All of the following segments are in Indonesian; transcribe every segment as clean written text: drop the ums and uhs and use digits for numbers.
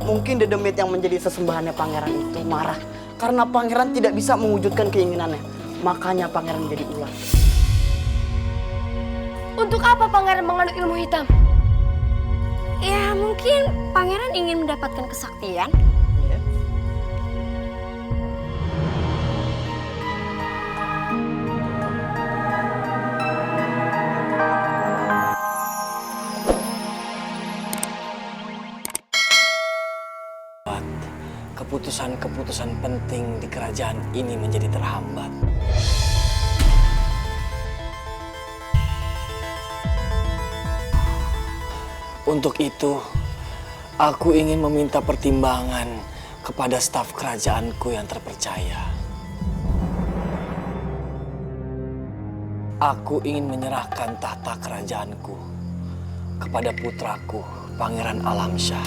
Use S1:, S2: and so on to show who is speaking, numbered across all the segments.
S1: Mungkin Dedemit yang menjadi sesembahannya pangeran itu marah karena pangeran tidak bisa mewujudkan keinginannya. Makanya pangeran menjadi ular.
S2: Untuk apa pangeran menganut ilmu hitam? Ya mungkin pangeran ingin mendapatkan kesaktian.
S1: Iya.
S3: Keputusan-keputusan penting di kerajaan ini menjadi terhambat. Untuk itu, aku ingin meminta pertimbangan kepada staf kerajaanku yang terpercaya. Aku ingin menyerahkan tahta kerajaanku kepada putraku, Pangeran Alamsyah.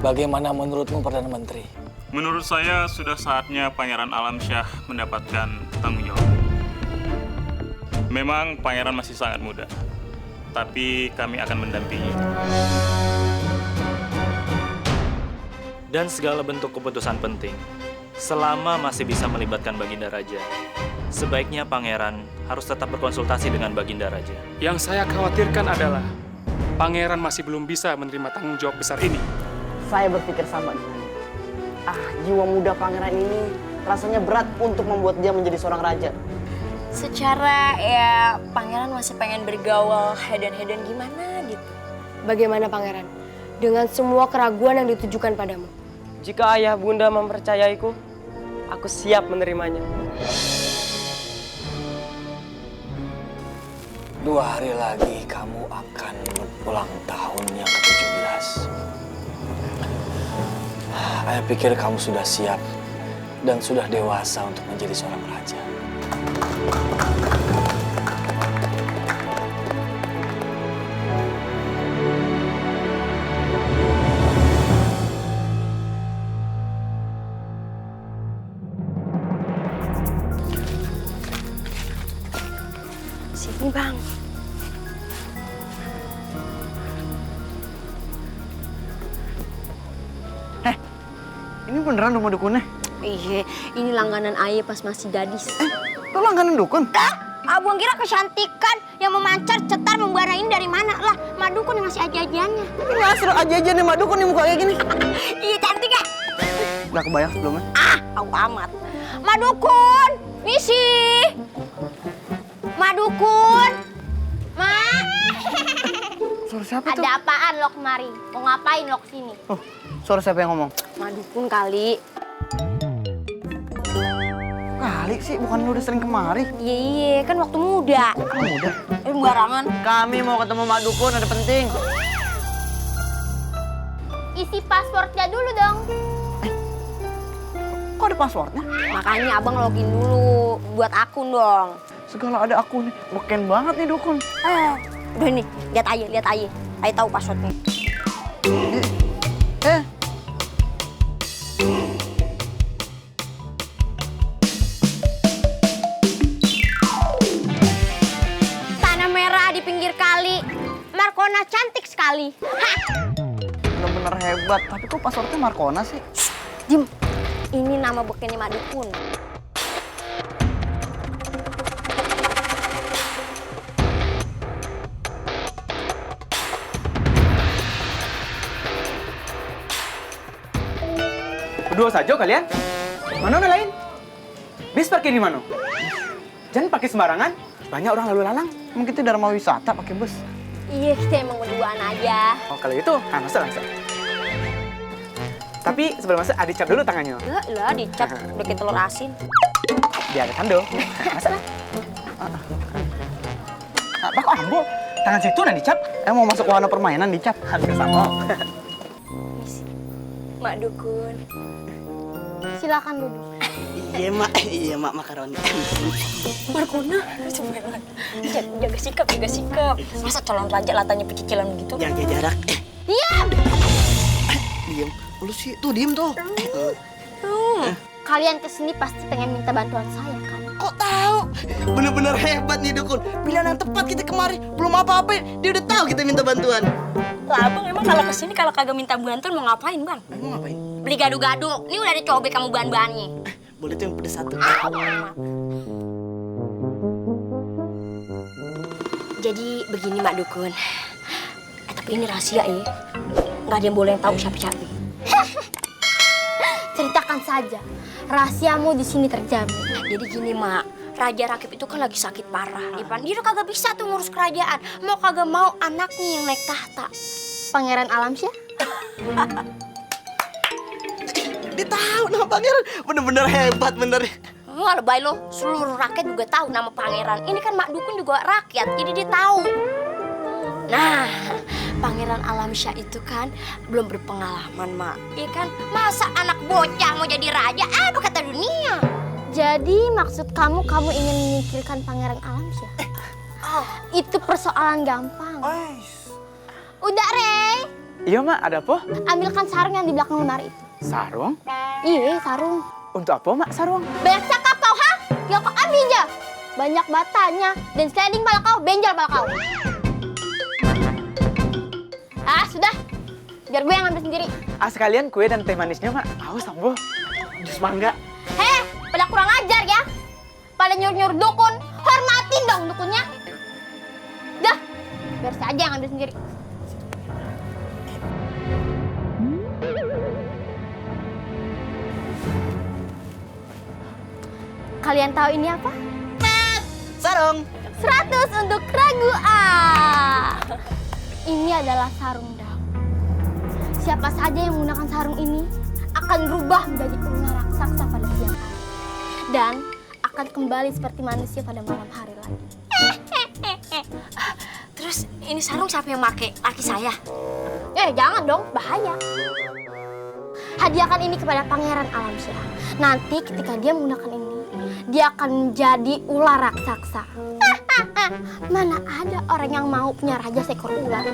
S3: Bagaimana menurutmu, Perdana Menteri?
S4: Menurut saya sudah saatnya Pangeran Alamsyah mendapatkan tanggung jawab. Memang Pangeran masih sangat muda, tapi kami akan mendampingi.
S5: Dan segala bentuk keputusan penting, selama masih bisa melibatkan Baginda Raja, sebaiknya Pangeran harus tetap berkonsultasi dengan Baginda Raja.
S6: Yang saya khawatirkan adalah Pangeran masih belum bisa menerima tanggung jawab besar ini.
S1: Saya berpikir sama dengannya. Jiwa muda pangeran ini rasanya berat untuk membuat dia menjadi seorang raja.
S2: Secara ya pangeran masih pengen bergaul hedon-hedon gimana gitu.
S7: Bagaimana pangeran? Dengan semua keraguan yang ditujukan padamu.
S8: Jika ayah bunda mempercayaiku, aku siap menerimanya.
S3: 2 hari lagi kamu akan berulang tahun yang ke-17. Ayah pikir kamu sudah siap dan sudah dewasa untuk menjadi seorang raja.
S2: Sini bang.
S1: Ini beneran rumah dukunnya?
S2: Iya, ini langganan ayah pas masih gadis.
S1: Lo langganan dukun?
S2: Abang kira kecantikan yang memancar, cetar, membara ini dari mana? Lah, madukun yang masih aja-ajaannya.
S1: Ini asal aja nih Mak Dukun nih muka kayak gini.
S2: Iya, cantik ya?
S1: Gak kebayang sebelumnya.
S2: Aku amat. Madukun, misi. Madukun. Ma.
S1: Suara siapa tuh?
S2: Ada apaan lo kemari? Mau ngapain lo kesini?
S1: Oh, suara siapa yang ngomong?
S2: Madukun kali.
S1: Kali sih, bukan lu udah sering kemari.
S2: Iya, kan waktu muda.
S1: Udah.
S2: Barangan.
S1: Kami mau ketemu Mak Dukun, ada penting.
S2: Isi passwordnya dulu dong.
S1: Kok ada passwordnya?
S2: Makanya abang login dulu buat akun dong.
S1: Segala ada akun nih. Beken banget nih Dukun.
S2: Udah nih, lihat aja. Ayo tahu passwordnya. Tanah merah di pinggir kali. Markona cantik sekali.
S1: Bener-bener hebat. Tapi kok passwordnya Markona sih?
S2: Dim, ini nama bekennya Madukun.
S8: Berdua saja kalian? Mana lain? Bis parkir di mana? Jangan pakai sembarangan. Banyak orang lalu lalang.
S1: Mungkin itu Dharma Wisata pakai bus.
S2: Iya, kita emang berduaan aja.
S8: Oh, kalau itu, masuk langsung. Tapi sebelum masuk, dicap dulu tangannya.
S2: Lah, dicap udah kayak telur asin.
S8: Biar ada tando. Masuk lah. Apa kok ambo? Tangan situ udah dicap.
S1: Mau masuk wahana permainan dicap.
S8: Hampir sama.
S2: Mak Dukun. Silakan duduk.
S1: Iya mak makaroni.
S2: Markona, jaga sikap. Masa calon raja latanya pecicilan begitu?
S1: Jaga jarak.
S2: Diam!
S1: Diem. Lu sih, tuh diem tuh.
S2: Kalian kesini pasti pengen minta bantuan saya kan?
S1: Kok tahu? Bener-bener hebat nih dukun. Pilihan yang tepat kita kemari. Belum apa-apa, dia udah tahu kita minta bantuan.
S2: Lah abang emang kalau kesini kalau kagak minta bantuan mau ngapain bang?
S1: Mau ngapain?
S2: Beli gado-gado. Ini udah ada cobek kamu bahan-bahannya.
S1: Boleh tuh yang pedes satu.
S2: Jadi begini Mak Dukun. Tapi ini rahasia ya. Nggak ada yang boleh tahu siapa-siapa.
S7: Ceritakan saja. Rahasiamu di sini terjamin.
S2: Jadi gini Mak. Raja Rakib itu kan lagi sakit parah. Dia udah kagak bisa tuh ngurus kerajaan. Mau kagak mau anaknya yang naik tahta.
S7: Pangeran Alamsyah?
S1: Dia tahu nama pangeran. Bener-bener hebat bener.
S2: Wah lebay lo, seluruh rakyat juga tahu nama pangeran. Ini kan Mak Dukun juga rakyat, jadi dia tahu. Nah, Pangeran Alamsyah itu kan belum berpengalaman, Mak. Iya kan? Masa anak bocah mau jadi raja? Aduh kata dunia.
S7: Jadi maksud kamu ingin menyingkirkan Pangeran Alamsyah? Itu persoalan gampang. Udah, Rey.
S8: Iya, Mak, ada apa?
S7: Ambilkan sarung yang di belakang lemari itu.
S8: Sarung?
S7: Iya, sarung.
S8: Untuk apa, Mak, sarung?
S7: Banyak cakap kau, ha? Ya kau ambil aja. Banyak batanya dan sliding pala kau, benjol pala kau. Sudah. Biar gue yang ambil sendiri.
S8: Sekalian kue dan teh manisnya, Mak. Haus, Ambo.
S1: Jus mangga.
S7: Pada kurang ajar ya. Pada nyuruh-nyuruh dukun. Hormatin dong dukunnya. Dah, biar saya aja yang ambil sendiri. Kalian tahu ini apa?
S1: Sarung.
S7: 100 untuk Ragu A. Ini adalah sarung daun. Siapa saja yang menggunakan sarung ini akan berubah menjadi ular raksasa pada siang hari. Dan akan kembali seperti manusia pada malam hari lagi.
S2: Terus ini sarung siapa yang make? Laki saya.
S7: Jangan dong, bahaya. Hadiahkan ini kepada Pangeran Alamsyah. Nanti ketika dia menggunakan ini, dia akan menjadi ular raksasa. Mana ada orang yang mau punya raja seekor ular?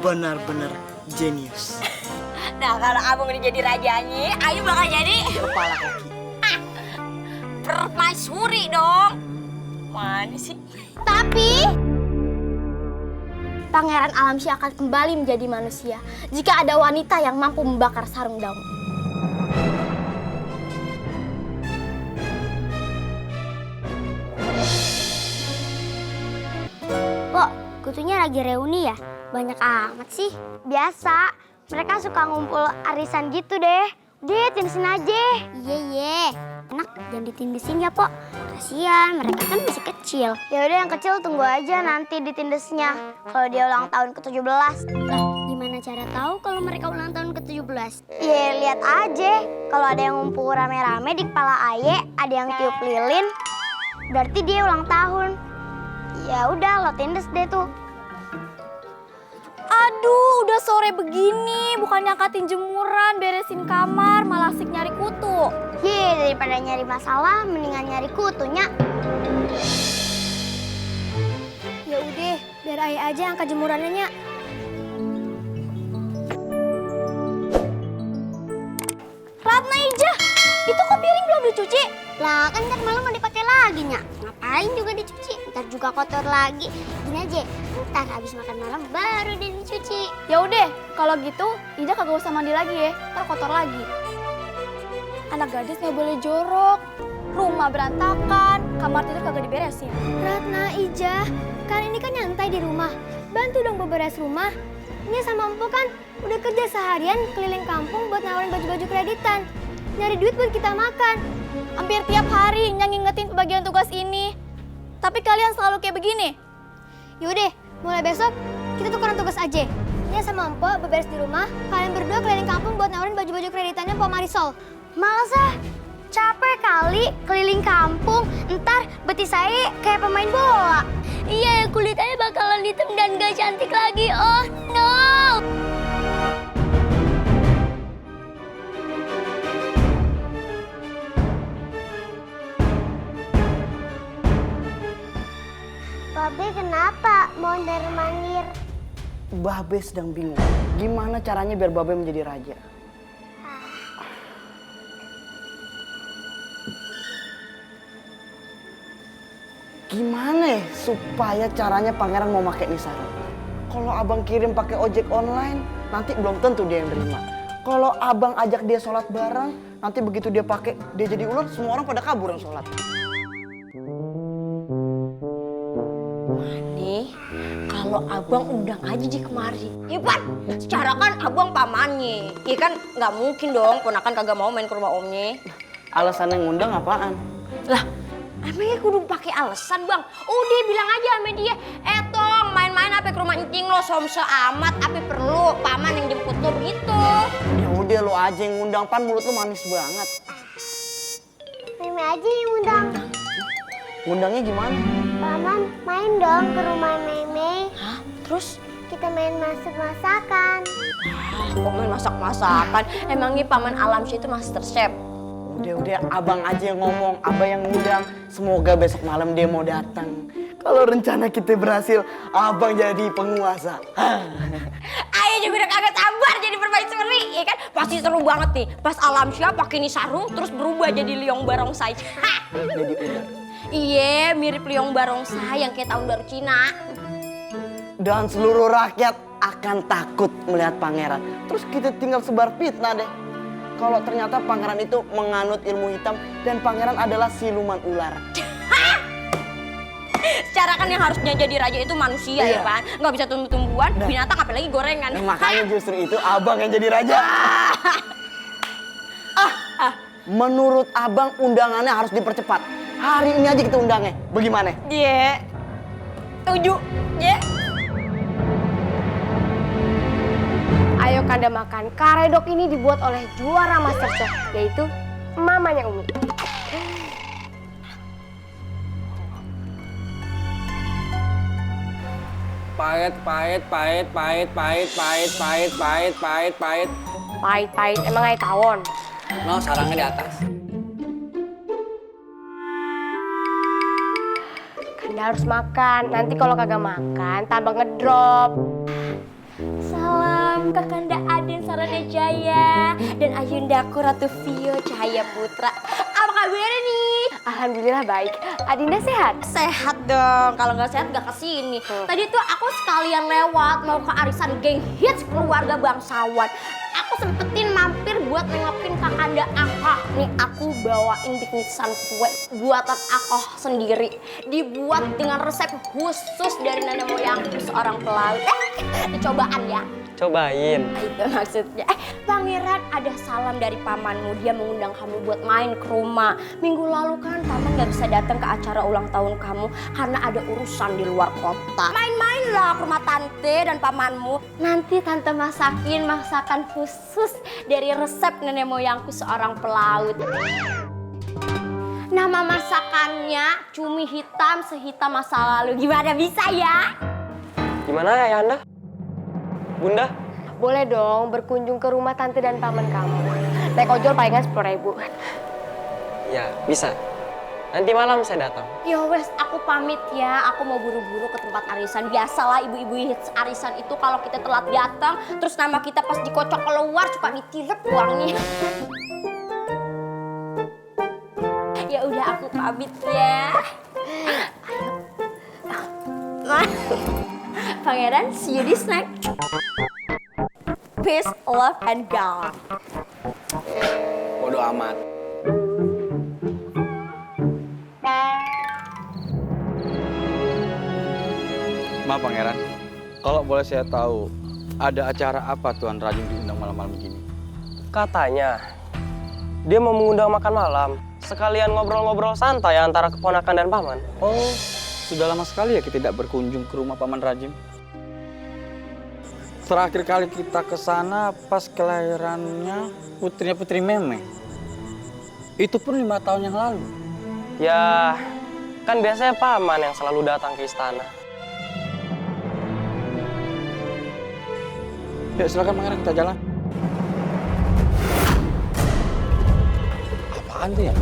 S1: Benar-benar jenius.
S2: Nah kalau abang udah jadi rajanya, Ayu bakal jadi
S1: Kepala kaki.
S2: permaisuri dong. Mana sih?
S7: Tapi Pangeran Alamsyah akan kembali menjadi manusia jika ada wanita yang mampu membakar sarung daun. Kok kutunya lagi reuni ya? Banyak amat sih. Biasa, mereka suka ngumpul arisan gitu deh. Udah, tindisin aja. Iya. Enak, jangan ditindisin ya, Pok. Kasian, mereka kan masih kecil. Ya udah yang kecil tunggu aja nanti ditindisnya. Kalau dia ulang tahun ke-17. Lah, gimana cara tahu kalau mereka ulang tahun ke-17? Ya, lihat aja. Kalau ada yang ngumpul rame-rame di kepala Aye, ada yang tiup lilin, berarti dia ulang tahun. Ya udah, lo tindes deh tuh.
S9: Aduh, udah sore begini, bukannya angkatin jemuran, beresin kamar, malah asik nyari kutu.
S7: Daripada nyari masalah, mendingan nyari kutunya. Ya udah, biar Ayah aja angkat jemurannya.
S9: Ratna Ija, itu kok piring belum dicuci?
S7: Lah kan ntar malam mau dipakai lagi, Nya. Ngapain juga dicuci, ntar juga kotor lagi. Gini aja, ntar habis makan malam baru deh dicuci.
S9: Ya udah, kalau gitu Ida kagak usah mandi lagi ya, ntar kotor lagi. Anak gadis nggak boleh jorok, rumah berantakan, kamar tidur kagak diberesin.
S7: Ratna Ija, kan ini kan nyantai di rumah. Bantu dong beberes rumah. Ini sama Empu kan udah kerja seharian keliling kampung buat nawarin baju-baju kreditan. Nyari duit buat kita makan.
S9: Hampir tiap hari yang ngingetin pembagian tugas ini. Tapi kalian selalu kayak begini.
S7: Yaudah, mulai besok kita tukeran tugas aja. Ini sama Empu beberes di rumah, kalian berdua keliling kampung buat nawarin baju-baju kreditannya Mpok Marisol. Males ah, capek kali keliling kampung, ntar betis saya kayak pemain bola. Iya, kulitnya bakalan hitam dan gak cantik lagi. Oh no! Babe kenapa mondar-mandir?
S1: Babe sedang bingung. Gimana caranya biar Babe menjadi raja? Gimana ya supaya caranya pangeran mau pakai Nisara? Kalau abang kirim pakai ojek online, nanti belum tentu dia yang terima. Kalau abang ajak dia sholat bareng, nanti begitu dia pakai, dia jadi ular, semua orang pada kabur yang sholat.
S2: Nih, kalau abang undang aja di kemari. Iya Pan, secara kan abang pamannya. Iya kan nggak mungkin dong ponakan kagak mau main ke rumah omnya.
S1: Alasan yang ngundang apaan?
S2: Lah, emangnya kudu pakai alasan bang? Udah bilang aja sama dia, Tong main-main apa ke rumah encing lo, somse amat, apa perlu paman yang jemput lo gitu.
S1: Ya udah lo aja yang ngundang, Pan, mulut lo manis banget.
S7: Meme aja yang undang.
S1: Ngundangnya gimana?
S7: Paman, main dong ke rumah Meme.
S2: Hah? Terus?
S7: Kita main masak-masakan.
S2: Kok main masak-masakan? Emangnya paman Alamsyah itu master chef?
S1: Udah, abang aja yang ngomong, abang yang ngundang. Semoga besok malam dia mau datang. Kalau rencana kita berhasil, abang jadi penguasa.
S2: Ayo juga udah kagak sabar jadi permaisuri, ya kan? Pasti seru banget nih. Pas Alamsyah pakai ini sarung, terus berubah jadi Liong Barongsai.
S1: Jadi udah.
S2: Iya, mirip Liong Barongsai yang kayak tahun baru Cina.
S1: Dan seluruh rakyat akan takut melihat pangeran. Terus kita tinggal sebar fitnah deh. Kalau ternyata pangeran itu menganut ilmu hitam dan pangeran adalah siluman ular.
S2: Secara kan yang harusnya jadi raja itu manusia ya Pan. Nggak bisa tumbuh-tumbuhan, binatang apalagi gorengan.
S1: Makanya justru itu abang yang jadi raja. Menurut abang undangannya harus dipercepat. Hari ini aja kita undangnya. Bagaimana?
S2: Iya. Setuju. Iya.
S10: Ayo Kanda makan. Karedok ini dibuat oleh juara MasterChef, yaitu mamanya Umi.
S3: Pahit.
S10: Pahit, emang kayak tawon.
S3: No, sarangnya di atas.
S10: Kanda harus makan. Nanti kalau kagak makan, tambah ngedrop.
S2: Salam Kakanda Aden Saranajaya dan Ayundaku Ratu Vio Cahaya Putra. Apa kabarnya nih?
S10: Alhamdulillah baik. Adinda sehat?
S2: Sehat dong. Kalau nggak sehat nggak kesini. Tadi tuh aku sekalian lewat mau ke arisan geng hits keluarga bangsawan. Aku sempetin mampir buat nengokin Kakanda Akah. Nih aku bawain biknisan kue buatan Akah sendiri. Dibuat dengan resep khusus dari nenek moyangku seorang pelaut. Dicobaan ya.
S11: Cobain.
S2: Itu maksudnya. Pangeran ada salam dari pamanmu. Dia mengundang kamu buat main ke rumah. Minggu lalu kan paman nggak bisa datang ke acara ulang tahun kamu karena ada urusan di luar kota. Main-mainlah ke rumah tante dan pamanmu. Nanti tante masakin masakan khusus dari resep nenek moyangku seorang pelaut. Nama masakannya cumi hitam sehitam masa lalu. Gimana bisa ya?
S11: Gimana ya Anda? Bunda?
S10: Boleh dong berkunjung ke rumah tante dan paman kamu. Naik ojol palingan 10.000.
S11: Ya, bisa. Nanti malam saya datang.
S2: Ya wes, aku pamit ya. Aku mau buru-buru ke tempat arisan. Biasalah ibu-ibu hits arisan itu kalau kita telat datang, terus nama kita pas dikocok keluar suka ditilep uangnya. Ya udah aku pamit ya. Ayo. Pangeran, see you this night. Peace, love, and God.
S3: Bodoh amat.
S12: Maaf Pangeran, kalau boleh saya tahu, ada acara apa Tuan Rajim diundang malam-malam begini?
S11: Katanya, dia mau mengundang makan malam. Sekalian ngobrol-ngobrol santai antara keponakan dan paman.
S12: Oh, sudah lama sekali ya kita tidak berkunjung ke rumah Paman Rajim. Terakhir kali kita ke sana pas kelahirannya putrinya Putri Meme. Itu pun 5 tahun yang lalu.
S11: Ya, kan biasanya paman yang selalu datang ke istana.
S12: Ya silakan Pangeran, kita jalan. Apaan tuh ya?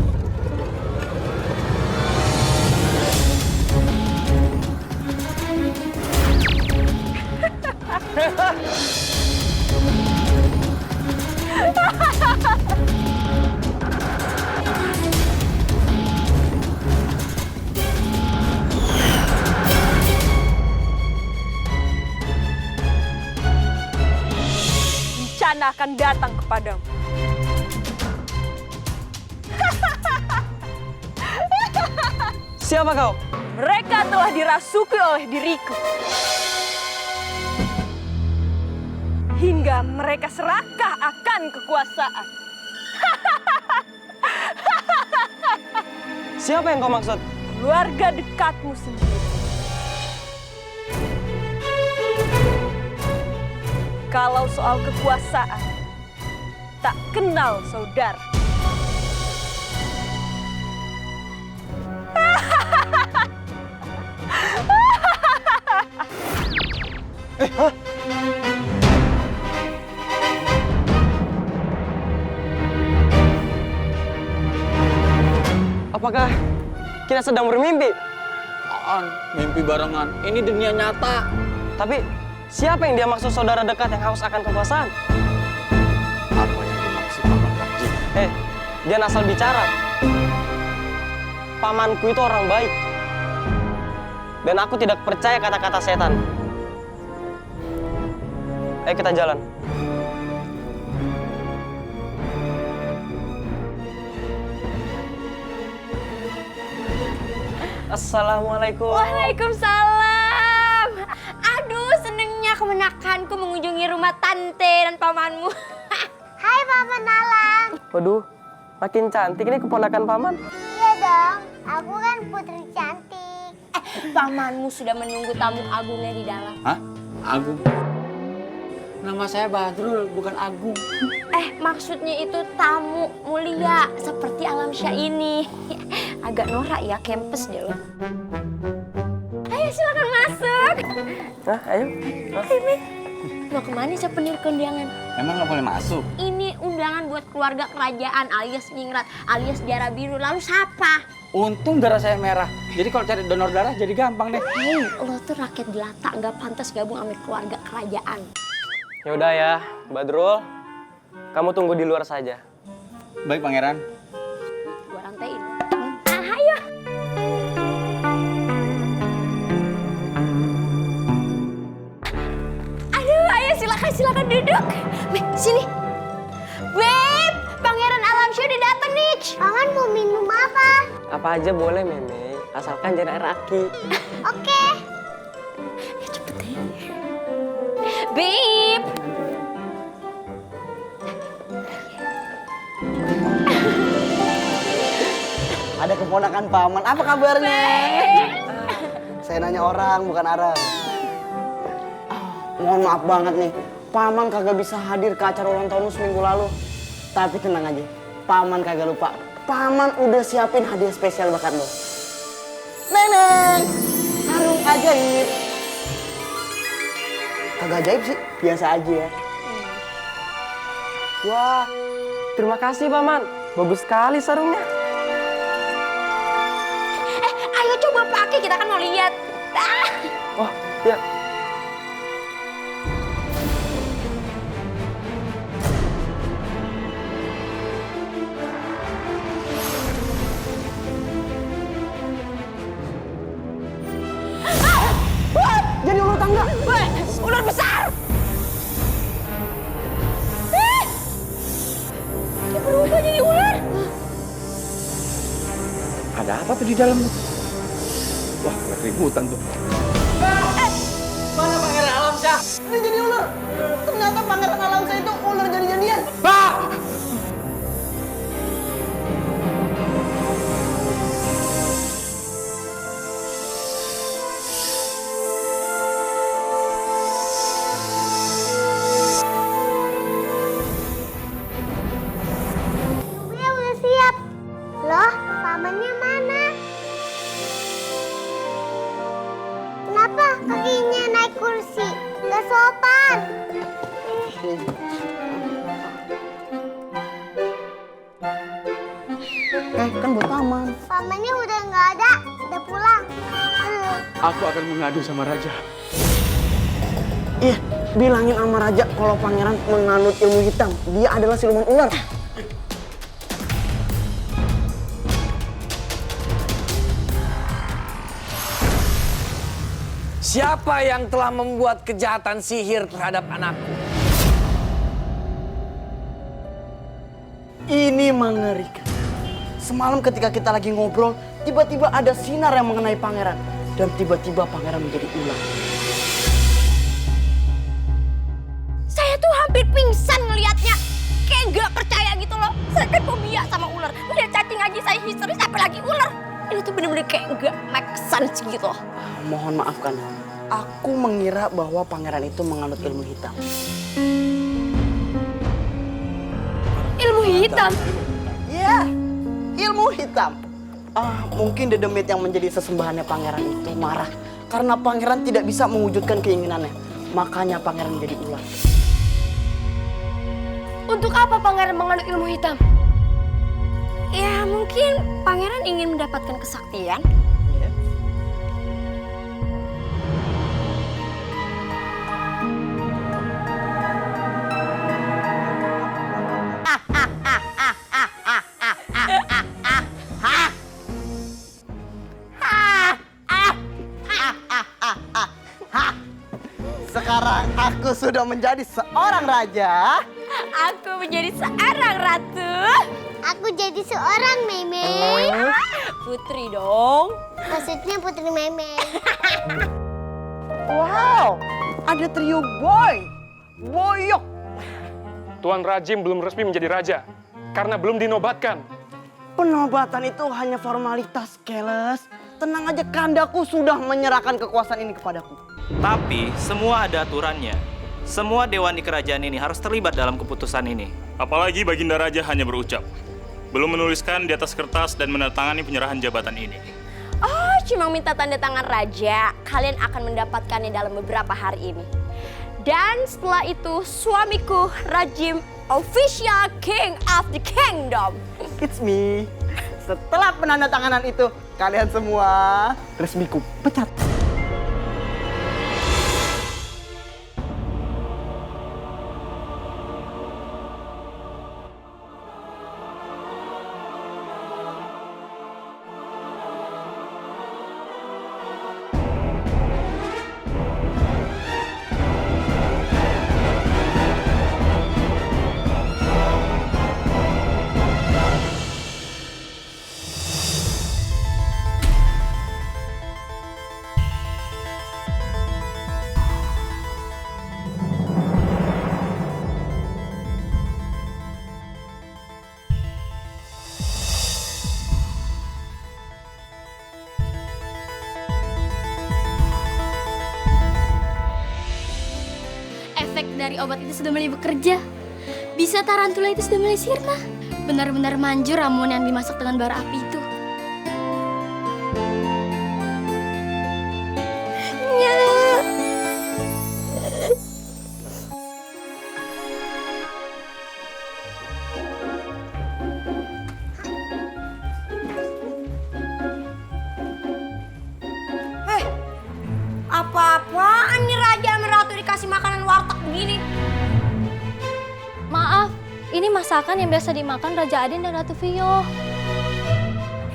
S13: bencana akan datang kepadamu.
S11: Siapa kau?
S13: Mereka telah dirasuki oleh diriku. Hingga mereka serakah akan kekuasaan.
S11: Siapa yang kau maksud?
S13: Keluarga dekatmu sendiri. Kalau soal kekuasaan, tak kenal saudara.
S11: Apakah kita sedang bermimpi?
S12: Mimpi barengan. Ini dunia nyata.
S11: Tapi siapa yang dia maksud saudara dekat yang haus akan kekuasaan?
S12: Apa yang dimaksud Paman Raji?
S11: Jangan asal bicara. Pamanku itu orang baik. Dan aku tidak percaya kata-kata setan. Ayo kita jalan. Assalamualaikum.
S2: Waalaikumsalam. Aduh, senengnya kemenakanku mengunjungi rumah tante dan pamanmu.
S7: Hai Paman Alam.
S11: Waduh, makin cantik ini keponakan paman.
S7: Iya dong, aku kan putri cantik.
S2: Pamanmu sudah menunggu tamu agungnya di dalam.
S12: Hah? Agung? Nama saya Badrul, bukan Agung.
S2: Maksudnya itu tamu mulia seperti Alamsyah ini. Agak norak ya, kempes deh lo. Ayo silakan masuk.
S11: Nah, ayo.
S2: Ini mau kemana sih penir kondangan?
S12: Emang nggak boleh masuk?
S2: Ini undangan buat keluarga kerajaan alias Ningrat alias Darah Biru. Lalu siapa?
S12: Untung darah saya merah. Jadi kalau cari donor darah jadi gampang deh.
S2: Hei, lo tuh rakyat jelata, nggak pantas gabung sama keluarga kerajaan.
S11: Yaudah ya, Badrul. Kamu tunggu di luar saja.
S12: Baik, Pangeran.
S2: Gua rantain. Ayo. Aduh, ayo silakan duduk. Sini. Beb, Pangeran Alamsyah udah datang nih.
S7: Paman mau minum apa?
S11: Apa aja boleh, Meme. Asalkan jangan air aki.
S7: Oke.
S2: Ya cepet ya. Beb.
S1: Ada keponakan paman, apa kabarnya? Saya nanya orang, bukan Arab. Mohon maaf banget nih, paman kagak bisa hadir ke acara ulang tahun seminggu lalu. Tapi tenang aja, paman kagak lupa. Paman udah siapin hadiah spesial buat lo. Neneng, sarung ajaib. Kagak ajaib sih, biasa aja ya.
S11: Wah, terima kasih, Paman. Bagus sekali sarungnya.
S2: Ayo coba pakai, kita kan mau lihat.
S11: Wah, ya.
S1: Jadi ular tangga.
S2: Ular besar. Dia berubah jadi ular.
S12: Ada apa tuh di dalam? Wah, keributan tuh.
S1: Mana Pangeran Alamsyah? Dia jadi ular. Ternyata Pangeran Alamsyah itu ular jadi-jadian.
S12: Pak!
S7: Gue udah siap. Loh, pamannya mana? Kenapa kakinya naik kursi? Gak sopan.
S1: Kan buat paman.
S7: Pamannya udah nggak ada, udah pulang.
S6: Aku akan mengadu sama Raja.
S1: Iya, bilangin sama Raja kalau pangeran menganut ilmu hitam. Dia adalah siluman ular.
S3: Siapa yang telah membuat kejahatan sihir terhadap anakku?
S1: Ini mengerikan. Semalam ketika kita lagi ngobrol, tiba-tiba ada sinar yang mengenai pangeran. Dan tiba-tiba pangeran menjadi ular.
S2: Saya tuh hampir pingsan ngelihatnya. Kayak gak percaya gitu loh. Saya kan fobia sama ular. Udah cacing aja saya histeris, apalagi ular. Ini tuh bener-bener kayak gak make sense gitu.
S1: Mohon maafkan. Aku mengira bahwa pangeran itu menganut ilmu hitam.
S2: Ilmu hitam?
S1: Iya, ilmu hitam. Mungkin Dedemit yang menjadi sesembahannya pangeran itu marah. Karena pangeran tidak bisa mewujudkan keinginannya. Makanya pangeran menjadi ular.
S2: Untuk apa pangeran menganut ilmu hitam? Ya mungkin pangeran ingin mendapatkan kesaktian.
S1: Sekarang aku sudah menjadi seorang raja.
S2: Aku menjadi seorang ratu.
S7: Aku jadi seorang meme.
S2: Putri dong.
S7: Maksudnya putri meme.
S1: Wow, ada trio boy. Boyok.
S6: Tuan Rajim belum resmi menjadi raja karena belum dinobatkan.
S1: Penobatan itu hanya formalitas, Keles. Tenang aja, Kandaku sudah menyerahkan kekuasaan ini kepadaku.
S5: Tapi semua ada aturannya. Semua dewan di kerajaan ini harus terlibat dalam keputusan ini.
S4: Apalagi Baginda Raja hanya berucap, belum menuliskan di atas kertas dan menandatangani penyerahan jabatan ini.
S2: Oh, cuma minta tanda tangan raja. Kalian akan mendapatkannya dalam beberapa hari ini. Dan setelah itu suamiku Rajim official king of the kingdom.
S1: It's me. Setelah penandatanganan itu, kalian semua resmiku pecat.
S2: Efek dari obat itu sudah mulai bekerja. Bisa tarantula itu sudah mulai sirna. Benar-benar manjur ramuan yang dimasak dengan bara api itu. Apa-apaan nih raja sama ratu dikasih makanan warteg begini?
S9: Maaf, ini masakan yang biasa dimakan Raja Adin dan Ratu Vio.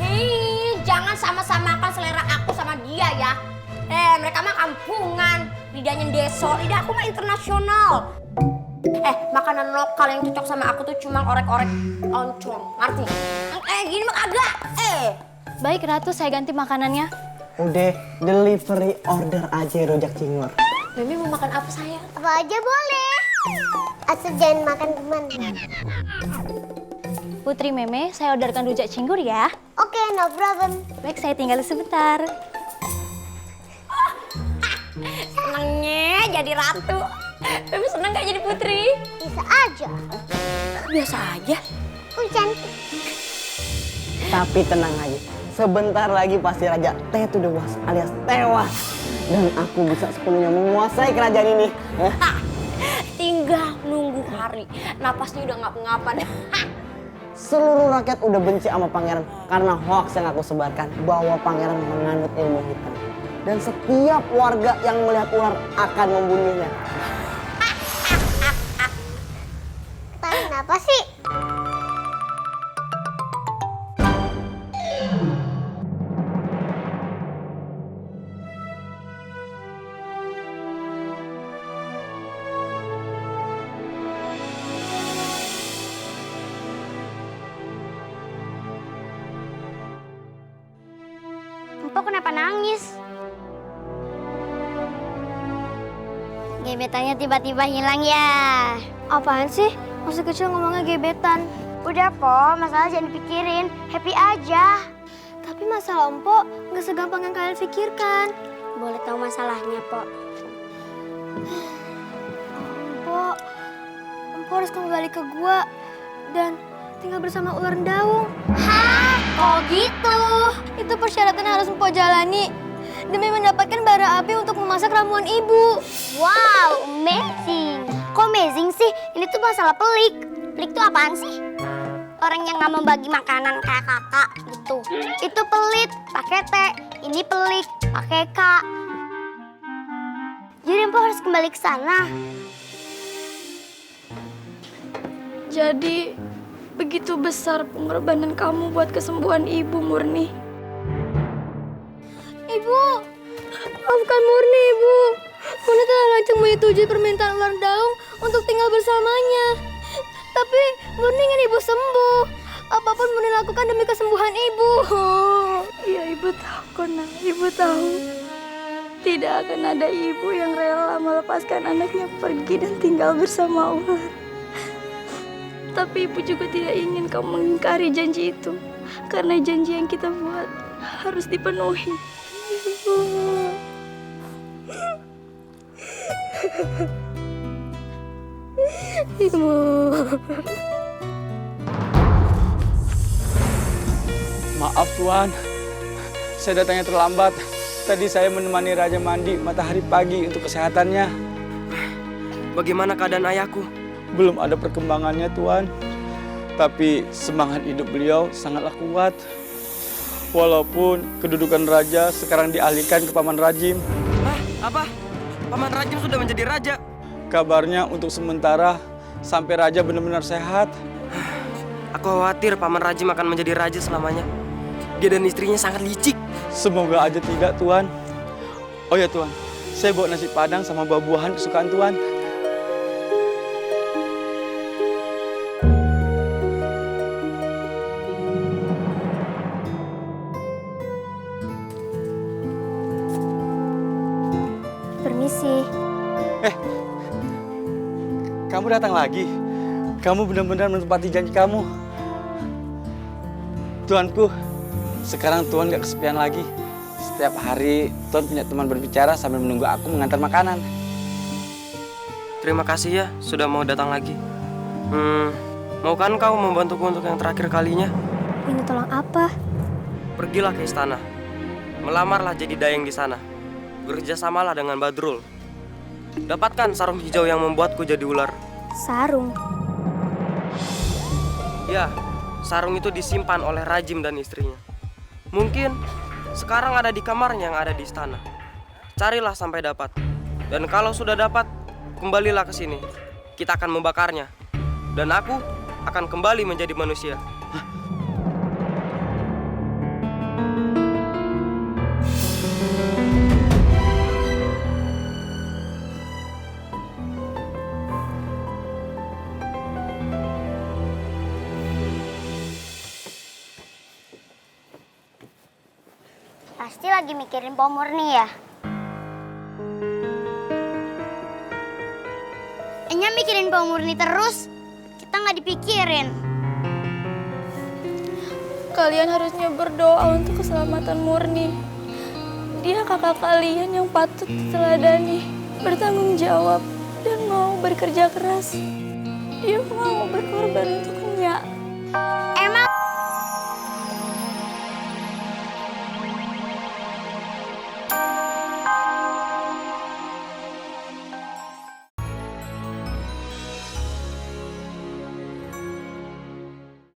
S2: Hei, jangan sama-samakan selera aku sama dia ya. Mereka mah kampungan, lidahnya deso, lidah aku mah internasional. Makanan lokal yang cocok sama aku tuh cuma orek-orek oncom, ngerti? Gini mah kagak.
S9: Baik Ratu, saya ganti makanannya.
S1: Udah, delivery order aja rujak cingur.
S2: Mimi mau makan apa sayang?
S7: Apa aja boleh. Asal jangan makan teman.
S9: Putri Meme, saya orderkan rujak cinggur ya.
S7: Oke, no problem.
S9: Baik, saya tinggal sebentar.
S2: Senengnya jadi ratu. Mimi seneng gak jadi putri?
S7: Bisa aja.
S2: Biasa aja.
S7: Cantik.
S1: Tapi tenang aja, sebentar lagi pasti Raja T to the Was alias tewas. Dan aku bisa sepenuhnya menguasai kerajaan ini.
S2: Tinggal nunggu hari. Napasnya udah ngap-ngapan.
S1: Seluruh rakyat udah benci sama pangeran karena hoax yang aku sebarkan bahwa pangeran menganut ilmu hitam. Dan setiap warga yang melihat ular akan membunuhnya.
S7: Kenapa sih? Empo kenapa nangis? Gebetannya tiba-tiba hilang ya. Apaan sih? Masih kecil ngomongnya gebetan. Udah, Po. Masalah jangan dipikirin. Happy aja. Tapi masalah Empo nggak segampang yang kalian pikirkan. Boleh tahu masalahnya, Po? Empo harus kembali ke gua dan tinggal bersama ular daung. Hah? Oh gitu? Itu persyaratan yang harus Empo jalani demi mendapatkan bara api untuk memasak ramuan ibu. Wow, amazing. Kok amazing sih? Ini tuh masalah pelik. Pelik tuh apaan sih? Orang yang nggak membagi makanan kayak kakak gitu. Itu pelit, pakai T. Ini pelik, pakai K. Jadi Empo harus kembali ke sana.
S9: Jadi, begitu besar pengorbanan kamu buat kesembuhan Ibu, Murni. Ibu, maafkan Murni, Ibu. Murni telah lancang menyetujui permintaan ular daung untuk tinggal bersamanya. Tapi Murni ingin Ibu sembuh. Apapun Murni lakukan demi kesembuhan Ibu. Iya, Ibu tahu kok, Nak. Ibu tahu. Tidak akan ada ibu yang rela melepaskan anaknya pergi dan tinggal bersama ular. Tapi Ibu juga tidak ingin kamu mengingkari janji itu. Karena janji yang kita buat harus dipenuhi. Ibu.
S12: Maaf Tuan, saya datangnya terlambat. Tadi saya menemani Raja mandi matahari pagi untuk kesehatannya.
S11: Bagaimana keadaan ayahku?
S12: Belum ada perkembangannya Tuan. Tapi semangat hidup beliau sangatlah kuat. Walaupun kedudukan raja sekarang dialihkan ke Paman Rajim.
S11: Apa? Paman Rajim sudah menjadi raja?
S12: Kabarnya untuk sementara sampai raja benar-benar sehat.
S11: Aku khawatir Paman Rajim akan menjadi raja selamanya. Dia dan istrinya sangat licik.
S12: Semoga aja tidak, Tuan. Oh ya, Tuan. Saya bawa nasi padang sama buah-buahan kesukaan Tuan.
S7: Permisi.
S12: Kamu datang lagi. Kamu benar-benar menepati janji kamu. Tuanku, sekarang Tuan gak kesepian lagi. Setiap hari Tuan punya teman berbicara sambil menunggu aku mengantar makanan.
S11: Terima kasih ya sudah mau datang lagi. Mau kan kau membantuku untuk yang terakhir kalinya?
S7: Minta tolong apa?
S11: Pergilah ke istana. Melamarlah jadi dayang di sana. Bekerjasamalah dengan Badrul. Dapatkan sarung hijau yang membuatku jadi ular.
S7: Sarung?
S11: Ya, sarung itu disimpan oleh Rajim dan istrinya. Mungkin sekarang ada di kamarnya yang ada di istana. Carilah sampai dapat. Dan kalau sudah dapat, kembalilah ke sini. Kita akan membakarnya. Dan aku akan kembali menjadi manusia.
S7: Pasti lagi mikirin Po Murni ya? Enya mikirin Po Murni terus, kita nggak dipikirin.
S9: Kalian harusnya berdoa untuk keselamatan Murni. Dia kakak kalian yang patut diteladani, bertanggung jawab, dan mau bekerja keras. Dia mau berkorban untuk Nya.
S7: Emang